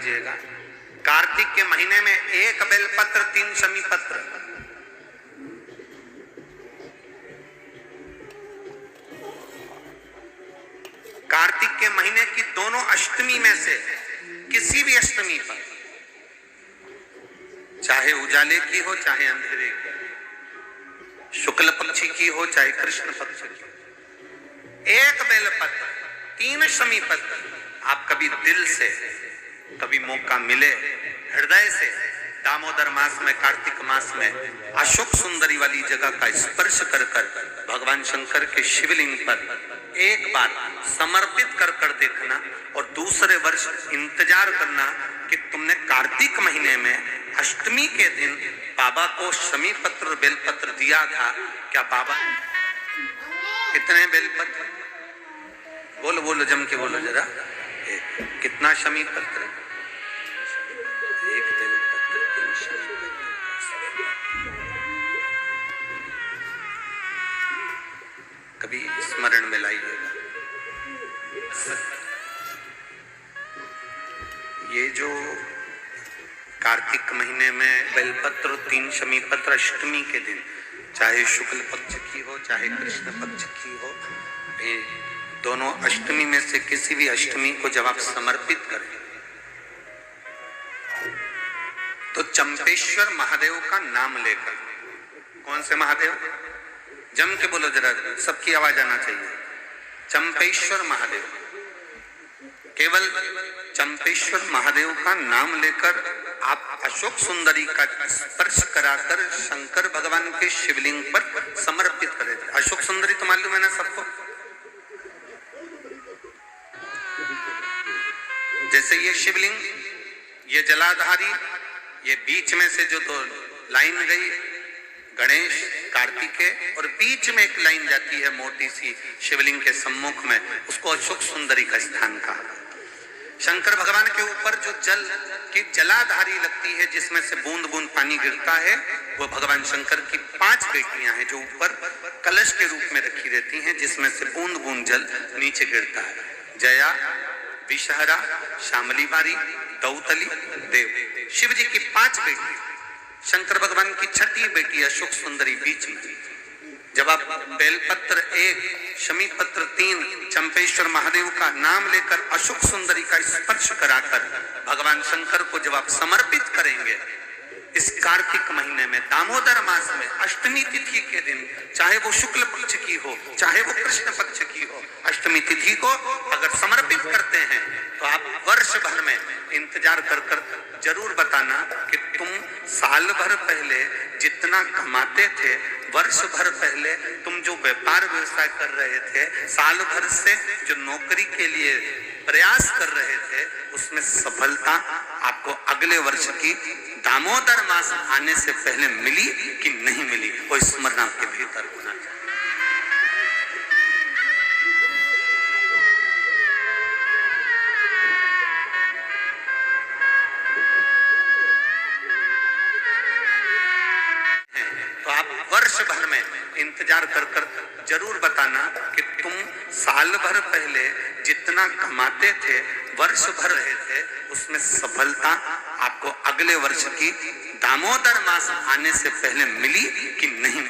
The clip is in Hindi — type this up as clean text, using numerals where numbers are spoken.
लीजिएगा, कार्तिक के महीने में 1 बेलपत्र 3 शमी पत्र। कार्तिक के महीने की दोनों अष्टमी में से किसी भी अष्टमी पर, चाहे उजाले की हो चाहे अंधेरे की, शुक्ल पक्षी की हो चाहे कृष्ण पक्ष की, 1 बेलपत्र 3 शमी पत्र आप कभी दिल से, कभी मौका मिले हृदय से, दामोदर मास में, कार्तिक मास में अशोक सुंदरी वाली जगह का स्पर्श कर भगवान शंकर के शिवलिंग पर एक बार समर्पित कर देखना, और दूसरे वर्ष इंतजार करना कि तुमने कार्तिक महीने में अष्टमी के दिन बाबा को शमी पत्र बेलपत्र दिया था क्या? बाबा कितने बेलपत्र? बोलो बोलो, जम के बोलो जरा, कितना शमी पत्र? 1 बेलपत्र 3 शमी पत्र। कभी स्मरण में लाइएगा। ये जो कार्तिक महीने में बेलपत्र 3 शमी पत्र अष्टमी के दिन, चाहे शुक्ल पक्ष की हो चाहे कृष्ण पक्ष की हो, ये दोनों अष्टमी में से किसी भी अष्टमी को जब आप समर्पित करें तो चंपेश्वर महादेव का नाम लेकर, कौन से महादेव? जम के बोलो जरा, सबकी आवाज आना चाहिए। चंपेश्वर महादेव, केवल चंपेश्वर महादेव का नाम लेकर आप अशोक सुंदरी का स्पर्श कराकर शंकर भगवान के शिवलिंग पर समर्पित करें। अशोक सुंदरी तो मालूम है ना सबको? जैसे ये शिवलिंग, ये जलाधारी, ये बीच में से जो 2 लाइन गई, गणेश कार्तिकेय, और बीच में एक लाइन जाती है मोटी सी शिवलिंग के सम्मुख में, उसको अशोक सुंदरी का स्थान कहा। शंकर भगवान के ऊपर जो जल की जलाधारी लगती है, जिसमें से बूंद बूंद पानी गिरता है, वो भगवान शंकर की 5 बेटियां हैं जो ऊपर कलश के रूप में रखी रहती हैं, जिसमें से बूंद बूंद जल नीचे गिरता है। जया, विषहरा, श्यामली बारी, दौतली, देव, शिव जी की 5 बेटी, शंकर भगवान की 6ठी बेटी अशोक सुंदरी बीच में। जब आप बेलपत्र 1 शमी पत्र 3 चंपेश्वर महादेव का नाम लेकर अशोक सुंदरी का स्पर्श कराकर भगवान शंकर को जब आप समर्पित करेंगे इस कार्तिक महीने में, दामोदर मास में, अष्टमी तिथि के दिन, चाहे वो शुक्ल पक्ष की हो चाहे वो कृष्ण पक्ष की हो, अष्टमी तिथि को अगर समर्पित करते हैं तो आप वर्ष भर में इंतजार कर जरूर बताना कि तुम साल भर पहले जितना कमाते थे, वर्ष भर पहले तुम जो व्यापार व्यवसाय कर रहे थे, साल भर से जो नौकरी के लिए प्रयास कर रहे थे, उसमें सफलता आपको अगले वर्ष की दामोदर मास आने से पहले मिली कि नहीं मिली, वो स्मरण आपके भीतर होना चाहिए। तो आप वर्ष भर में इंतजार कर जरूर बताना कि तुम साल भर पहले जितना कमाते थे, वर्ष भर रहे थे, उसमें सफलता आपको अगले वर्ष की दामोदर मास आने से पहले मिली कि नहीं।